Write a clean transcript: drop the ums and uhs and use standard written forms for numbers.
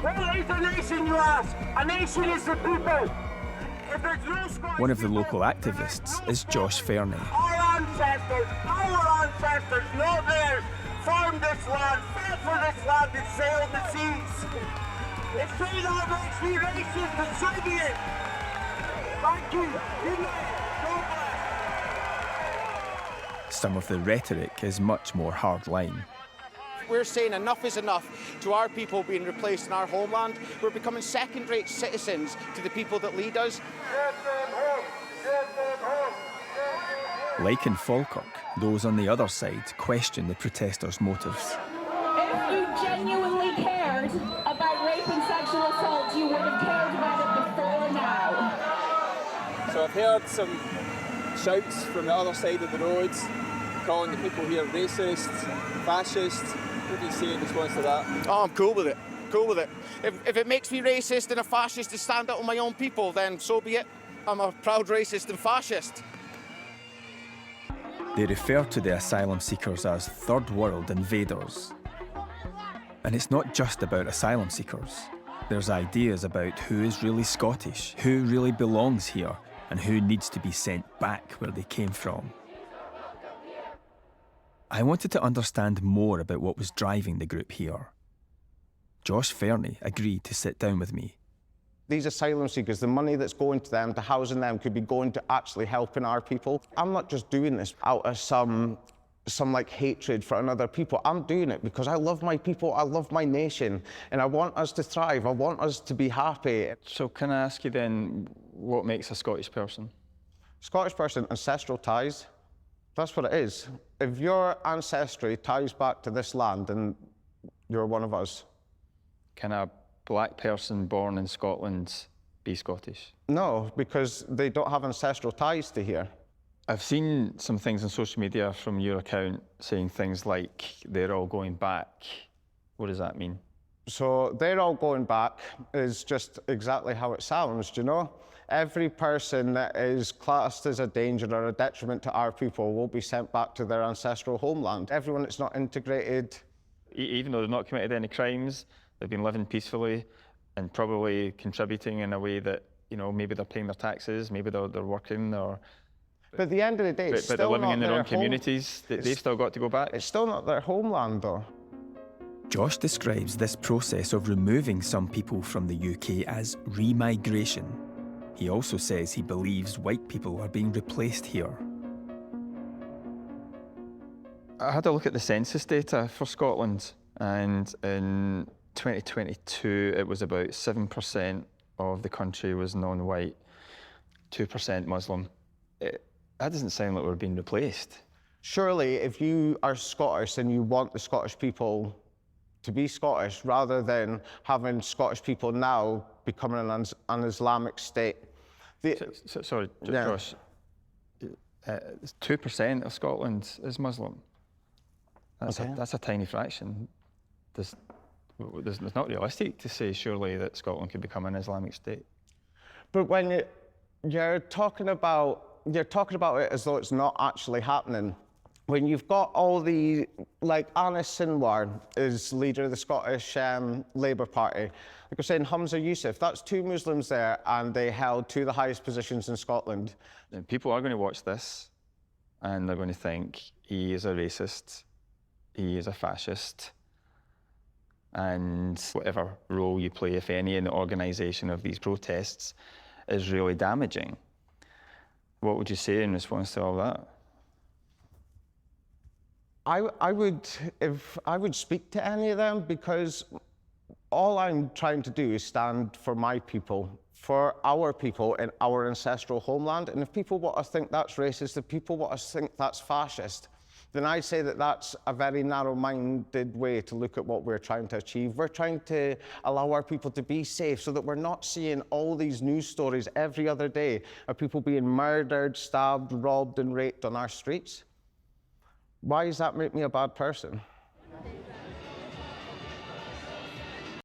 What is a nation, you ask? A nation is the people. If there's no Scottish One of the people, local activists is Josh Fernie. our ancestors, not theirs, farmed this land, fought for this land, and sailed the seas. If say that makes me racist, then so be it. Thank you. Good night. God bless. Some of the rhetoric is much more hardline. We're saying enough is enough to our people being replaced in our homeland. We're becoming second-rate citizens to the people that lead us. Like in Falkirk, those on the other side question the protesters' motives. If you genuinely cared about rape and sexual assault, you would have cared about it before now. So I've heard some shouts from the other side of the road, calling the people here racist, fascist. What do you say in response to that? Oh, I'm cool with it. Cool with it. If it makes me racist and a fascist to stand up with my own people, then so be it. I'm a proud racist and fascist. They refer to the asylum seekers as third world invaders. And it's not just about asylum seekers. There's ideas about who is really Scottish, who really belongs here, and who needs to be sent back where they came from. I wanted to understand more about what was driving the group here. Josh Fernie agreed to sit down with me. These asylum seekers, the money that's going to them, to housing them, could be going to actually helping our people. I'm not just doing this out of some like hatred for another people. I'm doing it because I love my people, I love my nation, and I want us to thrive, I want us to be happy. So can I ask you then, what makes a Scottish person? Scottish person, ancestral ties. That's what it is. If your ancestry ties back to this land, then you're one of us. Can a black person born in Scotland be Scottish? No, because they don't have ancestral ties to here. I've seen some things on social media from your account saying things like they're all going back. What does that mean? So they're all going back is just exactly how it sounds, do you know? Every person that is classed as a danger or a detriment to our people will be sent back to their ancestral homeland. Everyone that's not integrated. Even though they've not committed any crimes, they've been living peacefully and probably contributing in a way that, you know, maybe they're paying their taxes, maybe they're working, or... But at the end of the day, it's but still they're living not in their their own communities. They've still got to go back. It's still not their homeland, though. Josh describes this process of removing some people from the UK as remigration. He also says he believes white people are being replaced here. I had a look at the census data for Scotland, and in 2022 it was about 7% of the country was non-white, 2% Muslim. That doesn't sound like we're being replaced. Surely, if you are Scottish and you want the Scottish people to be Scottish, rather than having Scottish people now becoming an Islamic state. Sorry, Josh, 2% of Scotland is Muslim. That's a tiny fraction. It's not realistic to say, surely, that Scotland could become an Islamic state. But when you're talking about it as though it's not actually happening. When you've got all the, like Anas Sinwar is leader of the Scottish Labour Party. Like I was saying, Humza Yousaf, that's two Muslims there, and they held two of the highest positions in Scotland. And people are going to watch this, and they're going to think, he is a racist, he is a fascist, and whatever role you play, if any, in the organisation of these protests is really damaging. What would you say in response to all that? I would speak to any of them, because all I'm trying to do is stand for my people, for our people in our ancestral homeland. And if people want to think that's racist, if people want to think that's fascist, then I say that that's a very narrow-minded way to look at what we're trying to achieve. We're trying to allow our people to be safe so that we're not seeing all these news stories every other day of people being murdered, stabbed, robbed, and raped on our streets. Why does that make me a bad person?